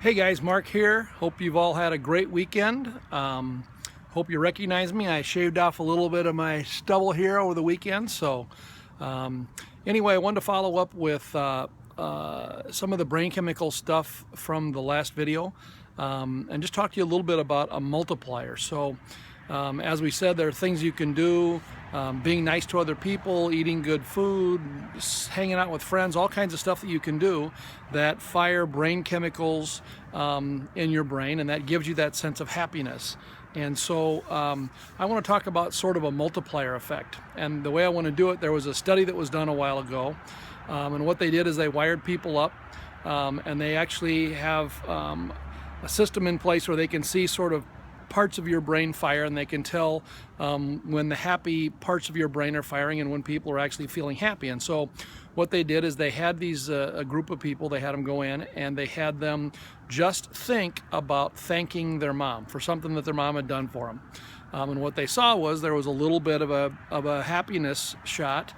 Hey guys, Mark here. Hope you've all had a great weekend. Hope you recognize me. I shaved off a little bit of my stubble here over the weekend. Um, anyway, I wanted to follow up with some of the brain chemical stuff from the last video and just talk to you a little bit about a multiplier. As we said, there are things you can do, being nice to other people, eating good food, hanging out with friends, all kinds of stuff that you can do that fire brain chemicals in your brain, and that gives you that sense of happiness. I want to talk about sort of a multiplier effect. And the way I want to do it, there was a study that was done a while ago, and what they did is they wired people up, and they actually have a system in place where they can see sort of parts of your brain fire, and they can tell when the happy parts of your brain are firing and when people are actually feeling happy. And so what they did is they had these a group of people, they had them go in and they had them just think about thanking their mom for something that their mom had done for them. And what they saw was there was a little bit of a happiness shot.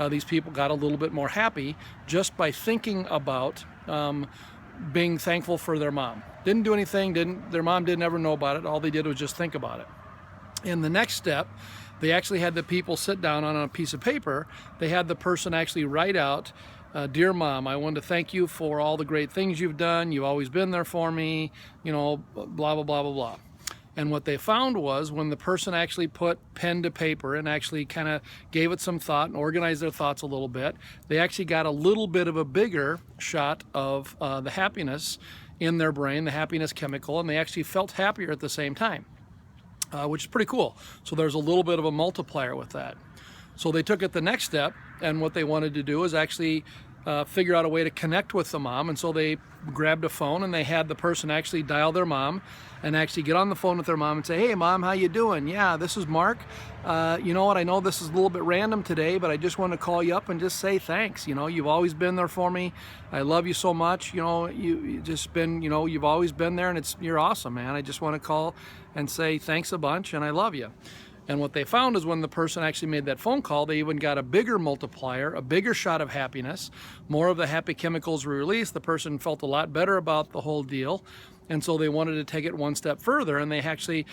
These people got a little bit more happy just by thinking about being thankful for their mom. Didn't do anything, their mom didn't ever know about it. All they did was just think about it. In the next step, they actually had the people sit down on a piece of paper. They had the person actually write out, "Dear Mom, I want to thank you for all the great things you've done. You've always been there for me, you know, blah, blah, blah, blah, blah." And what they found was when the person actually put pen to paper and actually kind of gave it some thought and organized their thoughts a little bit, they actually got a little bit of a bigger shot of the happiness in their brain, the happiness chemical, and they actually felt happier at the same time, which is pretty cool. So there's a little bit of a multiplier with that. So they took it the next step, and what they wanted to do is actually figure out a way to connect with the mom. And so they grabbed a phone and they had the person actually dial their mom and actually get on the phone with their mom and say, "Hey Mom, how you doing? Yeah, this is Mark. You know what, I know this is a little bit random today, but I just want to call you up and just say thanks. You know, you've always been there for me. I love you so much. You know, you just been, you know, you've always been there, and you're awesome, man. I just want to call and say thanks a bunch, and I love you." And what they found is when the person actually made that phone call, they even got a bigger multiplier, a bigger shot of happiness. More of the happy chemicals were released. The person felt a lot better about the whole deal. And so they wanted to take it one step further, and they actually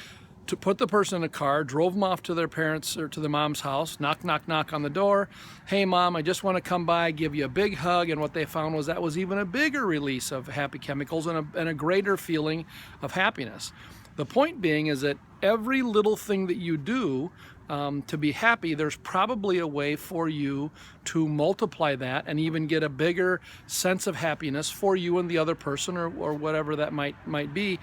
put the person in a car, drove them off to their parents or to their mom's house, knock, knock, knock on the door. "Hey Mom, I just want to come by, give you a big hug." And what they found was that was even a bigger release of happy chemicals and a greater feeling of happiness. The point being is that every little thing that you do to be happy, there's probably a way for you to multiply that and even get a bigger sense of happiness for you and the other person, or whatever that might be.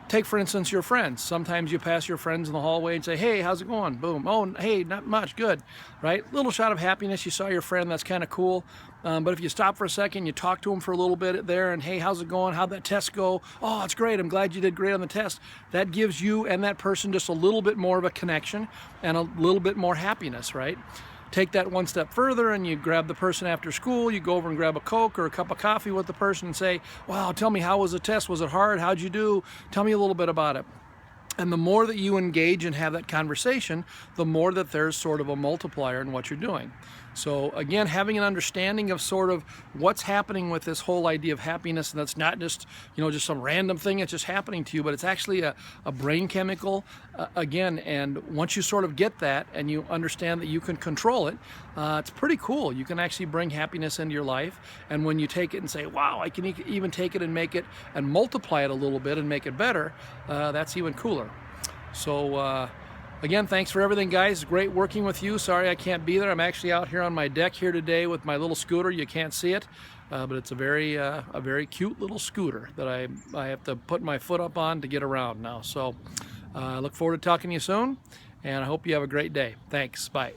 Take, for instance, your friends. Sometimes you pass your friends in the hallway and say, "Hey, how's it going?" Boom. "Oh, hey, not much. Good." Right? Little shot of happiness. You saw your friend. That's kind of cool. But if you stop for a second, you talk to them for a little bit there, and, "Hey, how's it going? How'd that test go?" "Oh, it's great. I'm glad you did great on the test." That gives you and that person just a little bit more of a connection and a little bit more happiness, right? Take that one step further and you grab the person after school, you go over and grab a Coke or a cup of coffee with the person and say, "Wow, tell me, how was the test? Was it hard? How'd you do? Tell me a little bit about it." And the more that you engage and have that conversation, the more that there's sort of a multiplier in what you're doing. So again, having an understanding of sort of what's happening with this whole idea of happiness, and that's not just, you know, just some random thing that's just happening to you, but it's actually a brain chemical, again. And once you sort of get that and you understand that you can control it, it's pretty cool. You can actually bring happiness into your life. And when you take it and say, "Wow, I can even take it and make it and multiply it a little bit and make it better," that's even cooler. So again, thanks for everything, guys. Great working with you. Sorry I can't be there. I'm actually out here on my deck here today with my little scooter. You can't see it, but it's a very cute little scooter that I have to put my foot up on to get around now. So I look forward to talking to you soon, and I hope you have a great day. Thanks. Bye.